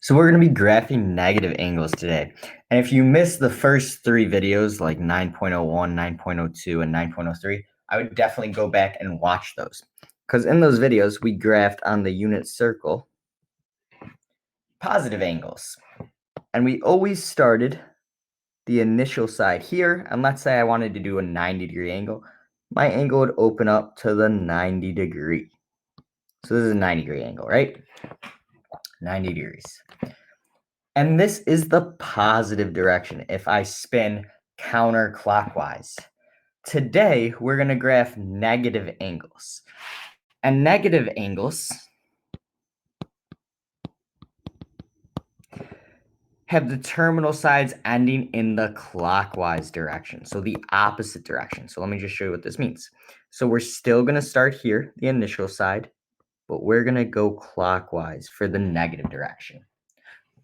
So we're going to be graphing negative angles today. And if you missed the first three videos, like 9.01, 9.02, and 9.03, I would definitely go back and watch those. Because in those videos, we graphed on the unit circle positive angles. And we always started the initial side here. And let's say I wanted to do a 90-degree angle. My angle would open up to the 90 degree. So this is a 90-degree angle, right? 90 degrees. And this is the positive direction if I spin counterclockwise. Today, we're going to graph negative angles. And negative angles have the terminal sides ending in the clockwise direction, so the opposite direction. So let me just show you what this means. So we're still going to start here, the initial side, but we're going to go clockwise for the negative direction.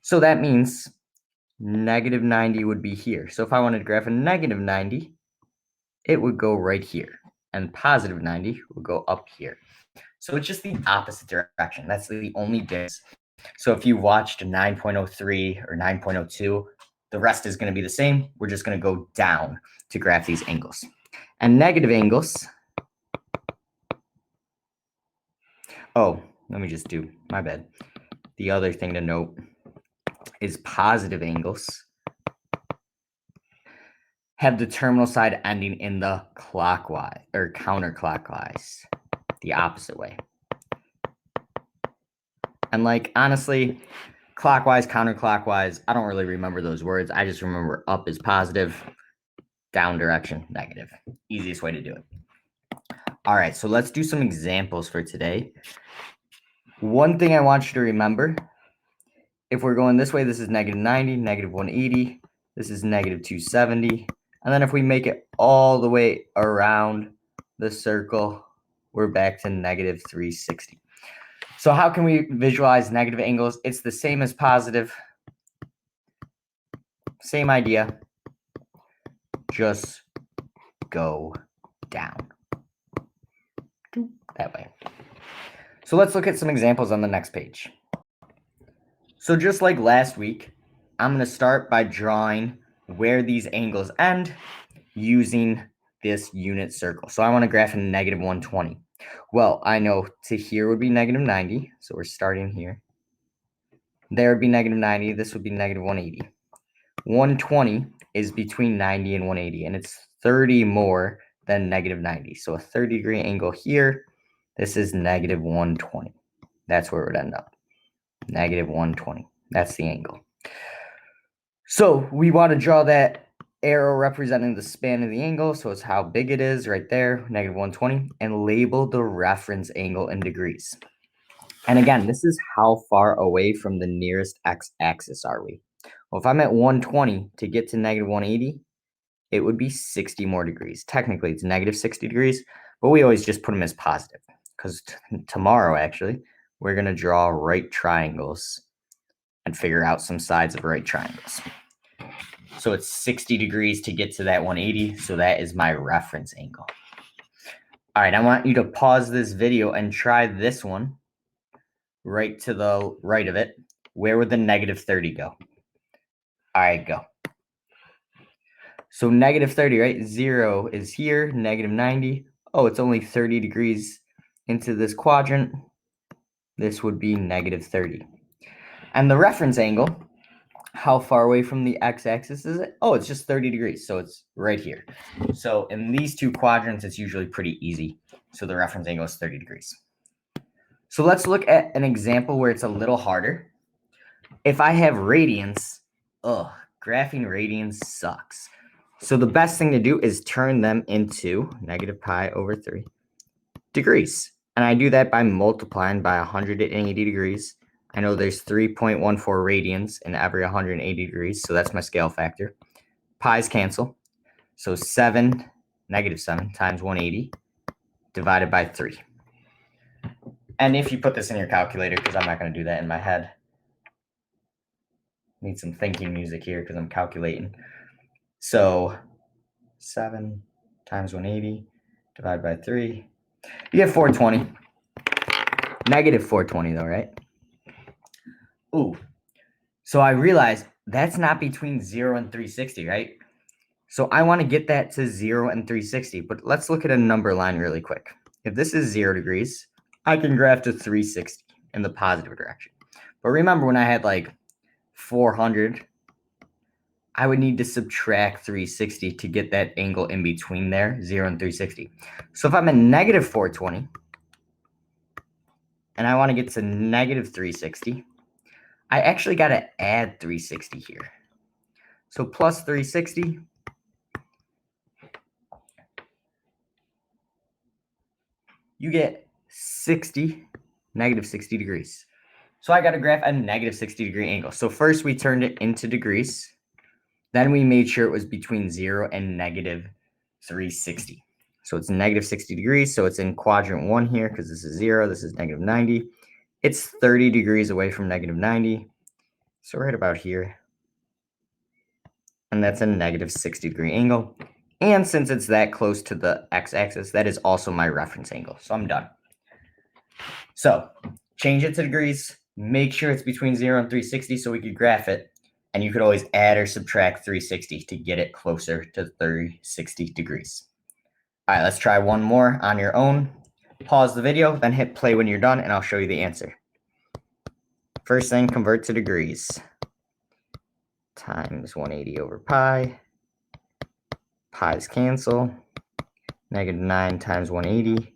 So that means negative 90 would be here. So if I wanted to graph a negative 90, it would go right here. And positive 90 would go up here. So it's just the opposite direction. That's the only difference. So if you watched 9.03 or 9.02, the rest is going to be the same. We're just going to go down to graph these angles. And negative angles. Oh, let me just do, my bad. The other thing to note is positive angles have the terminal side ending in the clockwise or counterclockwise, the opposite way. And like, honestly, clockwise, counterclockwise, I don't really remember those words. I just remember up is positive, down direction, negative. Easiest way to do it. All right, so let's do some examples for today. One thing I want you to remember, if we're going this way, this is negative 90, negative 180. This is negative 270. And then if we make it all the way around the circle, we're back to negative 360. So how can we visualize negative angles? It's the same as positive. Same idea. Just go down. That way. So let's look at some examples on the next page. So just like last week, I'm going to start by drawing where these angles end using this unit circle. So I want to graph a negative 120. Well, I know to here would be negative 90. So we're starting here. There would be negative 90. This would be negative 180. 120 is between 90 and 180, and it's 30 more than negative 90. So a 30-degree angle here. This is negative 120. That's where it would end up. Negative 120. That's the angle. So we want to draw that arrow representing the span of the angle. So it's how big it is right there, negative 120, and label the reference angle in degrees. And again, this is how far away from the nearest x-axis are we. Well, if I'm at 120 to get to negative 180, it would be 60 more degrees. Technically, it's negative 60 degrees, but we always just put them as positive because tomorrow, actually, we're going to draw right triangles and figure out some sides of right triangles. So it's 60 degrees to get to that 180. So that is my reference angle. All right, I want you to pause this video and try this one right to the right of it. Where would the negative 30 go? All right, go. So negative 30, right? 0 is here, negative 90. Oh, it's only 30 degrees into this quadrant. This would be negative 30. And the reference angle, how far away from the x-axis is it? Oh, it's just 30 degrees. So it's right here. So in these two quadrants, it's usually pretty easy. So the reference angle is 30 degrees. So let's look at an example where it's a little harder. If I have radians, graphing radians sucks. So the best thing to do is turn them into negative pi over 3 degrees. And I do that by multiplying by 180 degrees. I know there's 3.14 radians in every 180 degrees, so that's my scale factor. Pi's cancel. So negative 7 times 180 divided by 3. And if you put this in your calculator, because I'm not going to do that in my head. Need some thinking music here because I'm calculating. So 7 times 180 divided by 3. You get 420. Negative 420 though, right? Ooh. So I realized that's not between 0 and 360, right? So I want to get that to 0 and 360, but let's look at a number line really quick. If this is 0 degrees, I can graph to 360 in the positive direction. But remember when I had like 400, I would need to subtract 360 to get that angle in between there, 0 and 360. So if I'm at negative 420, and I want to get to negative 360, I actually got to add 360 here. So plus 360, you get 60, negative 60 degrees. So I got to graph a negative 60 degree angle. So first we turned it into degrees. Then we made sure it was between 0 and negative 360. So it's negative 60 degrees. So it's in quadrant 1 here because this is 0. This is negative 90. It's 30 degrees away from negative 90. So right about here. And that's a negative 60 degree angle. And since it's that close to the x-axis, that is also my reference angle. So I'm done. So change it to degrees. Make sure it's between 0 and 360 so we could graph it. And you could always add or subtract 360 to get it closer to 360 degrees. All right, let's try one more on your own. Pause the video, then hit play when you're done, and I'll show you the answer. First thing, convert to degrees. Times 180 over pi. Pi's cancel. Negative 9 times 180.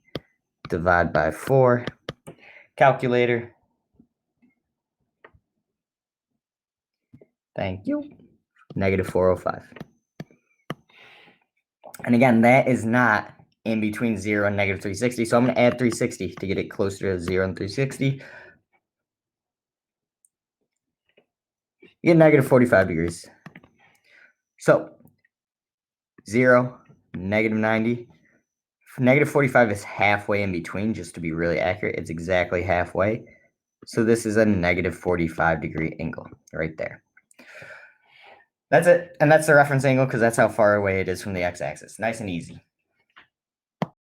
Divide by 4. Calculator. Thank you. Negative 405. And again, that is not in between 0 and negative 360. So I'm going to add 360 to get it closer to 0 and 360. You get negative 45 degrees. So 0, negative 90. Negative 45 is halfway in between, just to be really accurate. It's exactly halfway. So this is a negative 45 degree angle right there. That's it. And that's the reference angle because that's how far away it is from the x-axis. Nice and easy.